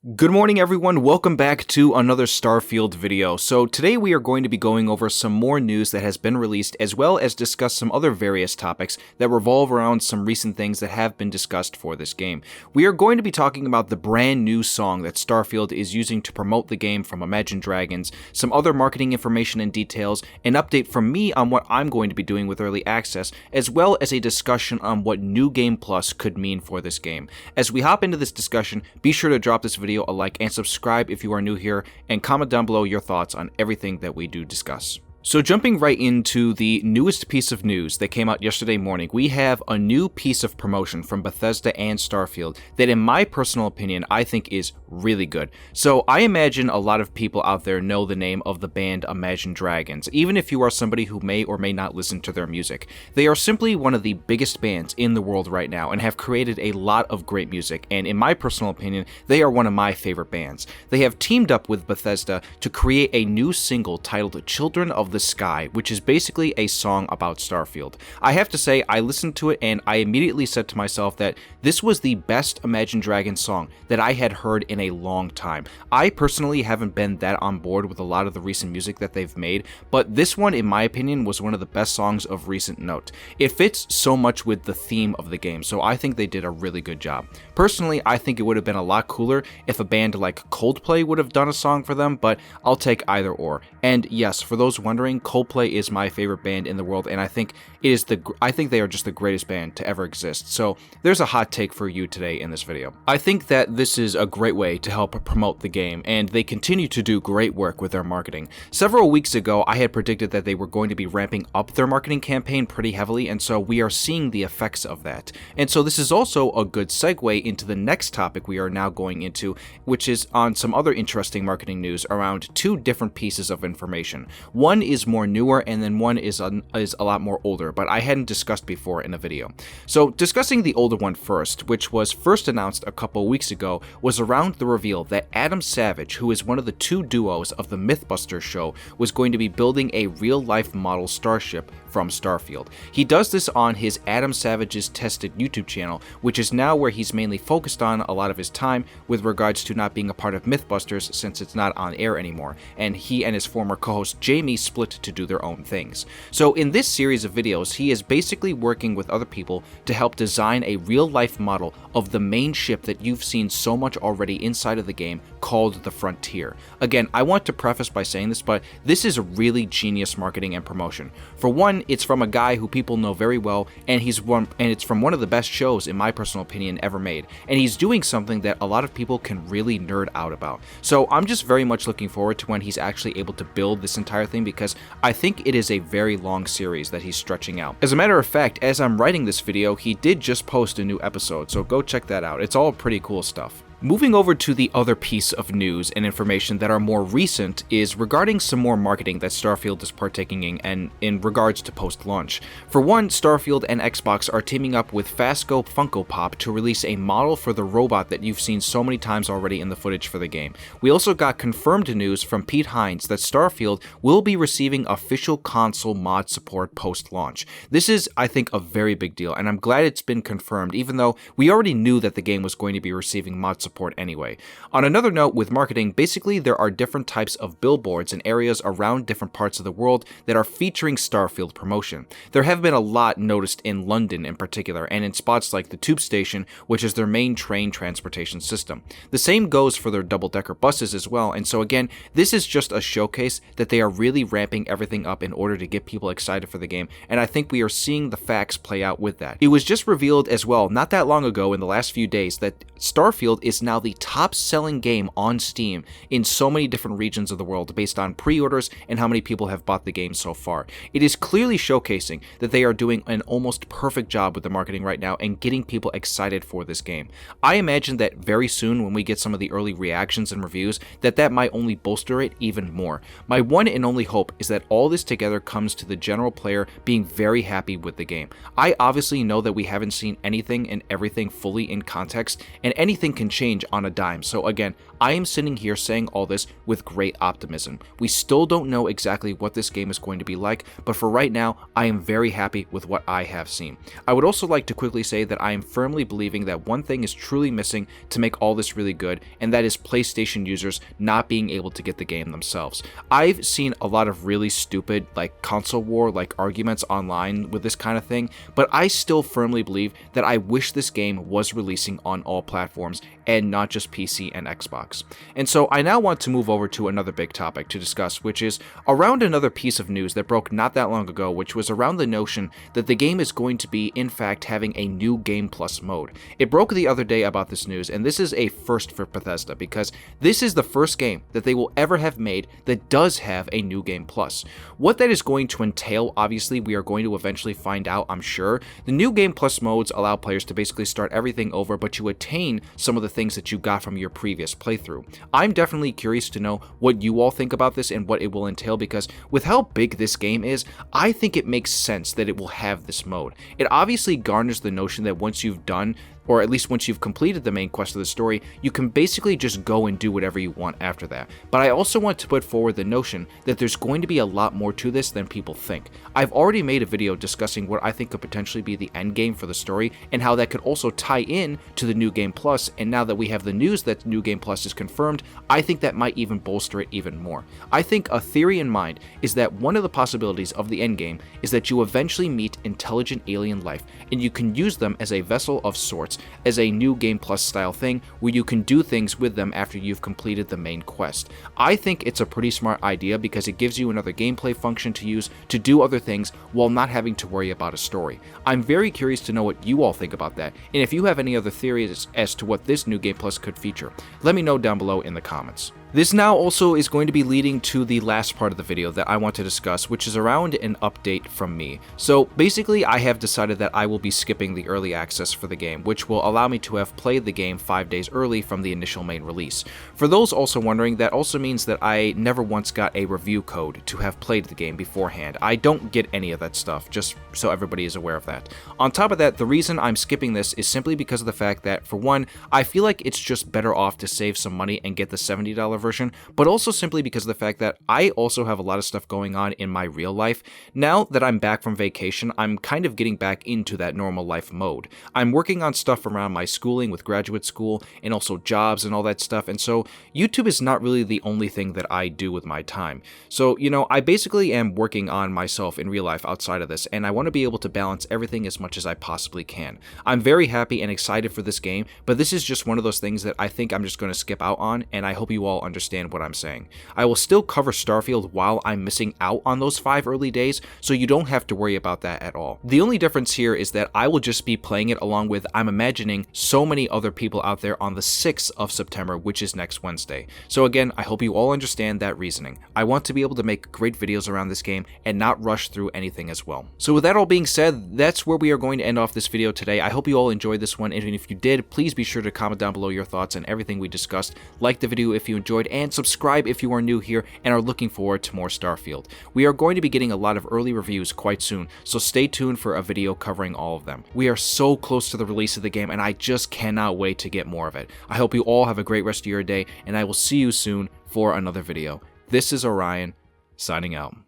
Good morning everyone, welcome back to another Starfield video. So today we are going to be going over some more news that has been released as well as discuss some other various topics that revolve around some recent things that have been discussed for this game. We are going to be talking about the brand new song that Starfield is using to promote the game from Imagine Dragons, some other marketing information and details, an update from me on what I'm going to be doing with Early Access, as well as a discussion on what New Game Plus could mean for this game. As we hop into this discussion, be sure to drop this video a like and subscribe if you are new here, and comment down below your thoughts on everything that we do discuss. So jumping right into the newest piece of news that came out yesterday morning, we have a new piece of promotion from Bethesda and Starfield that in my personal opinion I think is really good. So I imagine a lot of people out there know the name of the band Imagine Dragons, even if you are somebody who may or may not listen to their music. They are simply one of the biggest bands in the world right now and have created a lot of great music, and in my personal opinion they are one of my favorite bands. They have teamed up with Bethesda to create a new single titled Children of the Sky, which is basically a song about Starfield. I have to say, I listened to it and I immediately said to myself that this was the best Imagine Dragons song that I had heard in a long time. I personally haven't been that on board with a lot of the recent music that they've made, but this one, in my opinion, was one of the best songs of recent note. It fits so much with the theme of the game, so I think they did a really good job. Personally, I think it would have been a lot cooler if a band like Coldplay would have done a song for them, but I'll take either or. And yes, for those wondering, Coldplay is my favorite band in the world, and I think they are just the greatest band to ever exist. So there's a hot take for you today in this video. I think that this is a great way to help promote the game, and they continue to do great work with their marketing. Several weeks ago, I had predicted that they were going to be ramping up their marketing campaign pretty heavily, and so we are seeing the effects of that. And so this is also a good segue into the next topic we are now going into, which is on some other interesting marketing news around two different pieces of information. One is more newer, and then one is a lot more older, but I hadn't discussed before in a video. So discussing the older one first, which was first announced a couple weeks ago, was around the reveal that Adam Savage, who is one of the two duos of the Mythbusters show, was going to be building a real-life model starship from Starfield. He does this on his Adam Savage's Tested YouTube channel, which is now where he's mainly focused on a lot of his time with regards to not being a part of Mythbusters since it's not on air anymore, and he and his former co-host Jamie split to do their own things. So in this series of videos, he is basically working with other people to help design a real-life model of the main ship that you've seen so much already inside of the game called the Frontier. Again, I want to preface by saying this, but this is really genius marketing and promotion. For one, it's from a guy who people know very well, and it's from one of the best shows, in my personal opinion, ever made. And he's doing something that a lot of people can really nerd out about. So I'm just very much looking forward to when he's actually able to build this entire thing, because I think it is a very long series that he's stretching out. As a matter of fact, as I'm writing this video, he did just post a new episode, so go check that out. It's all pretty cool stuff. Moving over to the other piece of news and information that are more recent is regarding some more marketing that Starfield is partaking in, and in regards to post-launch. For one, Starfield and Xbox are teaming up with Funko Pop to release a model for the robot that you've seen so many times already in the footage for the game. We also got confirmed news from Pete Hines that Starfield will be receiving official console mod support post-launch. This is, I think, a very big deal, and I'm glad it's been confirmed, even though we already knew that the game was going to be receiving mod support anyway. On another note with marketing, basically there are different types of billboards in areas around different parts of the world that are featuring Starfield promotion. There have been a lot noticed in London in particular, and in spots like the tube station, which is their main train transportation system. The same goes for their double-decker buses as well, and so again, this is just a showcase that they are really ramping everything up in order to get people excited for the game, and I think we are seeing the facts play out with that. It was just revealed as well, not that long ago in the last few days, that Starfield is now the top-selling game on Steam in so many different regions of the world based on pre-orders and how many people have bought the game so far. It is clearly showcasing that they are doing an almost perfect job with the marketing right now and getting people excited for this game. I imagine that very soon when we get some of the early reactions and reviews, that might only bolster it even more. My one and only hope is that all this together comes to the general player being very happy with the game. I obviously know that we haven't seen anything and everything fully in context, and anything can change change on a dime. So again, I am sitting here saying all this with great optimism. We still don't know exactly what this game is going to be like, but for right now, I am very happy with what I have seen. I would also like to quickly say that I am firmly believing that one thing is truly missing to make all this really good, and that is PlayStation users not being able to get the game themselves. I've seen a lot of really stupid console war arguments online with this kind of thing, but I still firmly believe that I wish this game was releasing on all platforms and not just PC and Xbox. And so I now want to move over to another big topic to discuss, which is around another piece of news that broke not that long ago, which was around the notion that the game is going to be, in fact, having a new Game Plus mode. It broke the other day about this news, and this is a first for Bethesda, because this is the first game that they will ever have made that does have a new Game Plus. What that is going to entail, obviously, we are going to eventually find out, I'm sure. The new Game Plus modes allow players to basically start everything over, but you attain some of the things that you got from your previous playthrough. I'm definitely curious to know what you all think about this and what it will entail, because with how big this game is, I think it makes sense that it will have this mode. It obviously garners the notion that once you've done, or at least once you've completed the main quest of the story, you can basically just go and do whatever you want after that. But I also want to put forward the notion that there's going to be a lot more to this than people think. I've already made a video discussing what I think could potentially be the end game for the story, and how that could also tie in to the New Game Plus, and now that we have the news that New Game Plus is confirmed, I think that might even bolster it even more. I think a theory in mind is that one of the possibilities of the end game is that you eventually meet intelligent alien life, and you can use them as a vessel of sorts, as a new Game Plus style thing where you can do things with them after you've completed the main quest. I think it's a pretty smart idea because it gives you another gameplay function to use to do other things while not having to worry about a story. I'm very curious to know what you all think about that, and if you have any other theories as to what this new Game Plus could feature, let me know down below in the comments. This now also is going to be leading to the last part of the video that I want to discuss, which is around an update from me. So basically, I have decided that I will be skipping the early access for the game, which will allow me to have played the game 5 days early from the initial main release. For those also wondering, that also means that I never once got a review code to have played the game beforehand. I don't get any of that stuff, just so everybody is aware of that. On top of that, the reason I'm skipping this is simply because of the fact that, for one, I feel like it's just better off to save some money and get the $70 version, but also simply because of the fact that I also have a lot of stuff going on in my real life. Now that I'm back from vacation, I'm kind of getting back into that normal life mode. I'm working on stuff around my schooling with graduate school and also jobs and all that stuff, and so YouTube is not really the only thing that I do with my time. So, I basically am working on myself in real life outside of this, and I want to be able to balance everything as much as I possibly can. I'm very happy and excited for this game, but this is just one of those things that I think I'm just going to skip out on, and I hope you all understand what I'm saying. I will still cover Starfield while I'm missing out on those 5 early days, so you don't have to worry about that at all. The only difference here is that I will just be playing it along with, I'm imagining, so many other people out there on the 6th of September, which is next Wednesday. So again, I hope you all understand that reasoning. I want to be able to make great videos around this game and not rush through anything as well. So with that all being said, that's where we are going to end off this video today. I hope you all enjoyed this one, and if you did, please be sure to comment down below your thoughts on everything we discussed, like the video if you enjoyed, and subscribe if you are new here and are looking forward to more Starfield. We are going to be getting a lot of early reviews quite soon, so stay tuned for a video covering all of them. We are so close to the release of the game, and I just cannot wait to get more of it. I hope you all have a great rest of your day, and I will see you soon for another video. This is Orion, signing out.